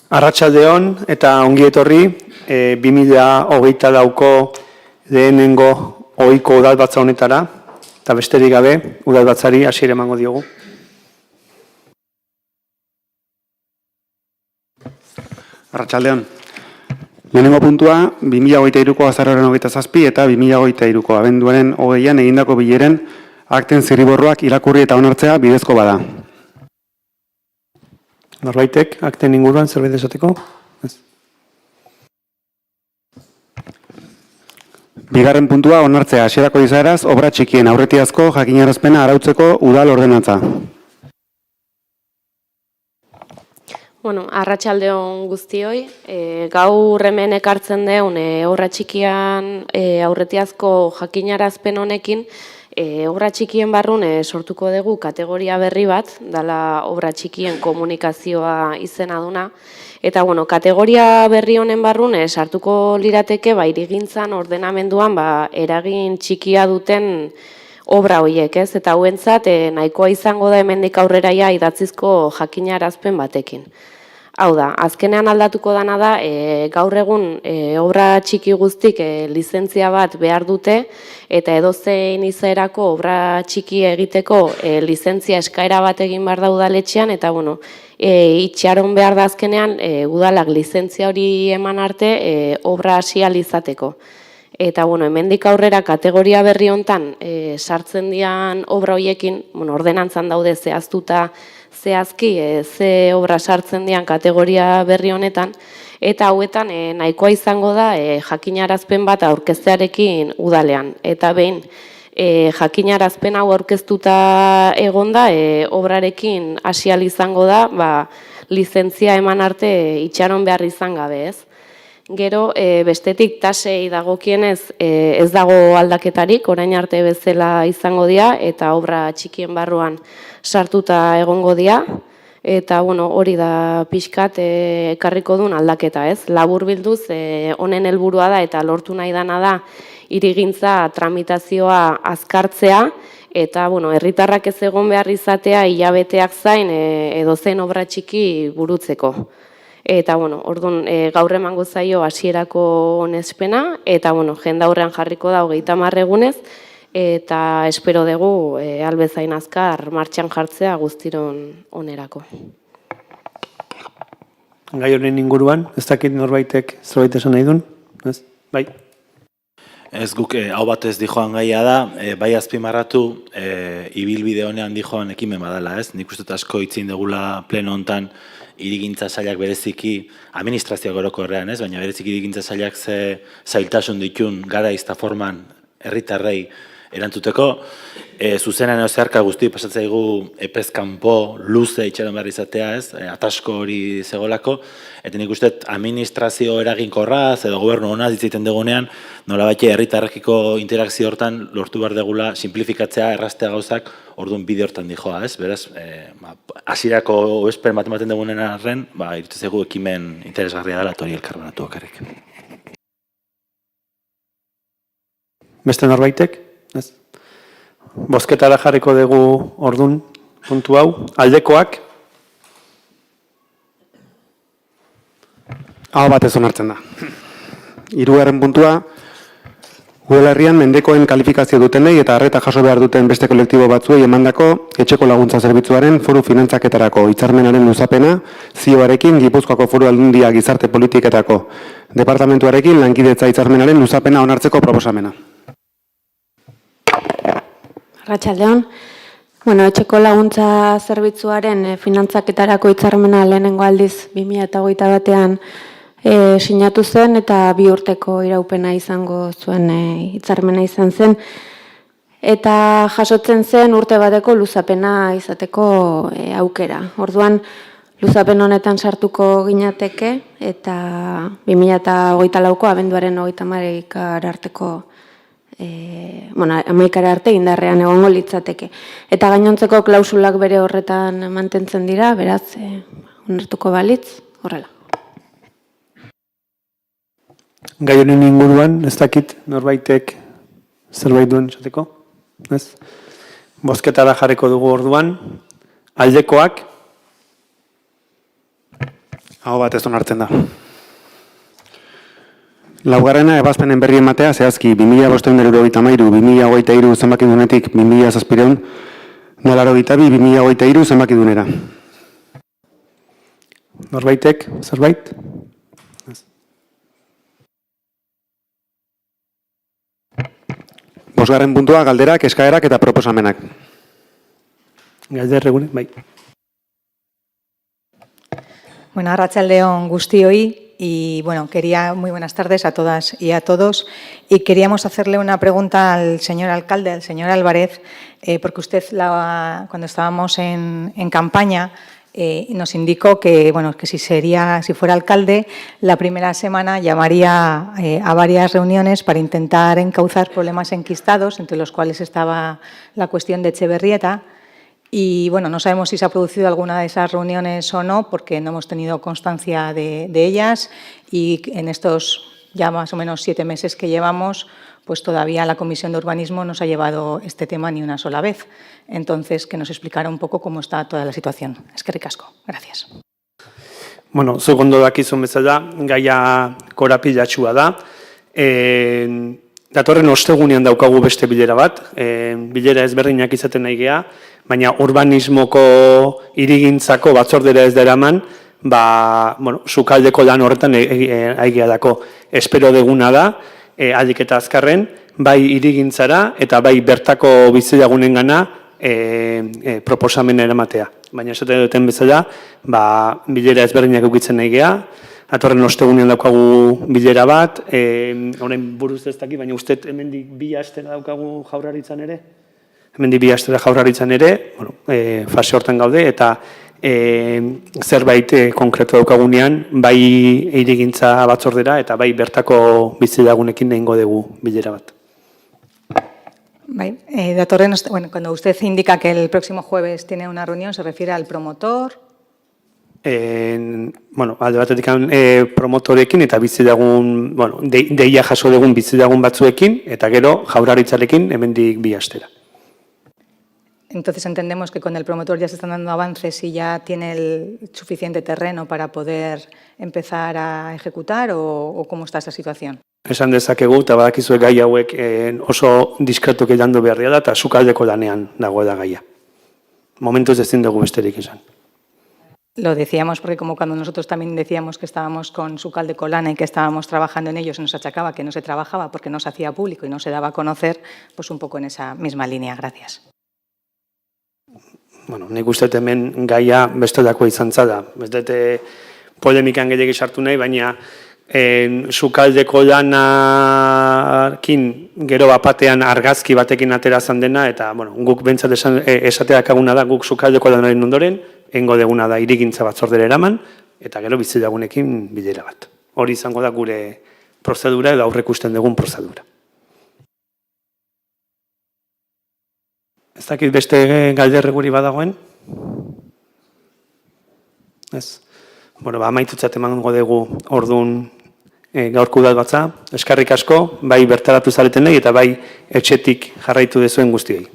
Arratsaldeon eta ongi etorri 2024ko lehenengo ohiko udalbatza honetara eta besterik gabe udalbatzari hasiera emango diogu. Arratsaldeon. Lehenengo puntua 2023ko azaroaren 27 eta 2023ko abenduaren 20an egindako bileren akten zirriborroak irakurri eta onartzea bidezko bada. Norbaitek akten inguruan zerbait esateko? Bigarren puntua onartzea hasierako izaeraz obra txikien aurretiazko jakinarazpena arautzeko udal ordenantza. Arratsaldeon guztioi, gaur hemen ekartzen deun obra txikian aurretiazko jakinarazpen honekin, obra txikien barrun sortuko dugu kategoria berri bat, dala obra txikien komunikazioa izena duna, eta kategoria berri honen barrun sartuko lirateke hirigintzan ordenamenduan eragin txikia duten obra horiek, ez? Eta hauentzat nahikoa izango da hemendik aurreraia idatzizko jakinarazpen batekin. Hau da, azkenean aldatuko dana da, gaur egun obra txiki guztik lizentzia bat behar dute, eta edozein izaerako obra txiki egiteko lizentzia eskaera bat egin behar da udaletxean, eta itxaron behar da azkenean udalak lizentzia hori eman arte obra hasi ahal izateko. Eta hemendik aurrera kategoria berri hontan sartzen dian obra horiekin, ordenantzan daude zehaztuta zehazki ze obra sartzen dian kategoria berri honetan, eta hauetan nahikoa izango da jakinarazpen bat aurkeztearekin udalean. Eta behin jakinarazpen hau aurkeztuta egonda, obrarekin hasi ahal izango da, lizentzia eman arte itxaron behar izan gabe, ez? Gero, bestetik tasei dagokienez ez dago aldaketarik, orain arte bezala izango dira, eta obra txikien barruan sartuta egongo dira, eta hori da pixkat ekarriko duen aldaketa, ez? Labur bilduz, honen helburua da eta lortu nahi dana da hirigintza tramitazioa azkartzea, eta herritarrak ez egon behar izatea hilabeteak zain edozein obra txiki burutzeko. Eta, orduan, gaur emango zaio hasierako onespena, eta, jendaurrean jarriko da 30 egunez, eta espero dugu albezain azkar martxan jartzea guztiron onerako. Gai honen inguruan, ez dakit norbaitek zerbait esan nahi duen? Bai. Ez guk hau batez dijoan gaia da, bai azpimarratu ibilbide honean dijoan ekimen badala, ez? Nik uste asko itzin degula pleno hontan hirigintza sailak bereziki, administrazioak orokorrean, ez? Baina bereziki hirigintza sailak ze zailtasun ditun garaiz eta forman herritarrei erantzuteko, zuzenan edo zeharka guzti pasatzaigu epezkanpo luze itxaron behar izatea, ez? Atasko hori zegolako, eta nik uste administrazio eraginkorraz edo gobernu honaz ditzaiten dugunean, nolabait herritarrekiko interakzio hortan lortu behar degula simplifikatzea, erraztea gauzak, orduan bide hortan dijoa, ez? Beraz, hasierako espen bat ematen dugunen arren, iruditzen zaigu ekimen interesgarria dela hori elkarbanatu bakarrik. Beste norbaitek? Bozketara jarriko dugu orduan puntu hau. Aldekoak? Hau batez onartzen da. Hirugarren puntua, udalerrian mendekoen kalifikazio dutenei eta arreta jaso behar duten beste kolektibo batzuei emandako etxeko laguntza zerbitzuaren foru finantzaketarako hitzarmenaren luzapena, zioarekin Gipuzkoako Foru Aldundia gizarte politiketako departamentuarekin lankidetza hitzarmenaren luzapena onartzeko proposamena. Arratsaldeon. Etxeko laguntza zerbitzuaren finantzaketarako hitzarmena lehenengo aldiz 2021an sinatu zen eta 2 urteko iraupena izango zuen hitzarmena izan zen. Eta jasotzen zen urte bateko luzapena izateko aukera. Orduan, luzapen honetan sartuko ginateke eta 2024ko abenduaren 30 arteko 11 arte indarrean egongo litzateke. Eta gainontzeko klausulak bere horretan mantentzen dira, beraz, onartuko balitz, horrela. Gai honen inguruan, ez dakit norbaitek zerbait duen esateko? Bozketara jarriko dugu orduan. Aldekoak? Aho batez onartzen da. Laugarrena ebazpenen berri ematea zehazki 2573, 2023 zenbakidunetik 2700, 2022 zenbakidunera. Norbaitek, zerbait? Bosgarren puntua galderak, eskaerak eta proposamenak. Galderregune, bai. Bueno, arratsaldeon guztioi y bueno, muy buenas tardes a todas y a todos y queríamos hacerle una pregunta al señor alcalde, al señor Álvarez, porque usted cuando estábamos en campaña nos indicó que, bueno, que si fuera alcalde, la primera semana llamaría a varias reuniones para intentar encauzar problemas enquistados, entre los cuales estaba la cuestión de Etxeberrieta. Y bueno, no sabemos si se ha producido alguna de esas reuniones o no, porque no hemos tenido constancia de ellas y en estos ya más o menos 7 meses que llevamos, pues todavía la Comisión de Urbanismo no se ha llevado este tema ni una sola vez. Entonces, que nos explicara un poco cómo está toda la situación. Eskerrik asko. Gracias. Bueno, zuk ondo dakizun bezala, gaia korapilatxua da. Datorren ostegunean daukagu beste bilera bat, bilera ezberdinak izaten nahi gea, baina urbanismoko hirigintzako batzordera ez da eraman, sukaldeko lan horretan aigea dako. Espero deguna da, aldik eta azkarren, bai hirigintzara eta bai bertako bizilagunen gana proposamen eramatea. Baina esaten duten bezala, bilera ezberdinak eukitzen nahi gea, atorren ostegunean daukagu bilera bat, orain buruz ez daki, baina uste hemendik 2 astera daukagu Jaurlaritzan ere? Hemendik 2 astera Jaurlaritzan ere, fase hortan gaude, eta zerbait konkretu daukagunean, bai hirigintza batzordera eta bai bertako bizilagunekin egingo dugu bilera bat. Bueno, cuando usted indica que el próximo jueves tiene una reunión, ¿se refiere al promotor? Alde batetik promotorekin eta bizilagun, deia jaso dugun bizilagun batzuekin, eta gero Jaurlaritzarekin hemendik 2 astera. Entonces entendemos que con el promotor ya se están dando avances y ya tiene el suficiente terreno para poder empezar a ejecutar o cómo está esa situación. Esan dezakegu eta badakizue gai hauek oso diskretoki landu beharria da eta sukaldeko lanean dagoela gaia. Momentuz ezin dugu besterik esan. Lo decíamos porque como cuando nosotros también decíamos que estábamos con Sukaldeko lana y que estábamos trabajando en ello, se nos achacaba que no se trabajaba porque no se hacía público y no se daba a conocer, pues un poco en esa misma línea. Gracias. Nik uste hemen gaia bestelako izan zala. Ez dute polemikan gehiago sartu nahi, baina Sukaldeko lanarekin gero bapatean argazki batekin atera zan dena, eta guk bentsat esateak aguna da, guk Sukaldeko lanaren ondoren, egingo deguna da hirigintza batzordera eraman, eta gero bizilagunekin bilera bat. Hori izango da gure prozedura edo aurrekusten dugun prozedura. Ez dakit beste galderre guri badagoen? Ez. Amaitutzat emango dugu orduan gaurko udalbatza. Eskerrik asko, bai bertaratu zaretenei eta bai etxetik jarraitu dezuen guztiei.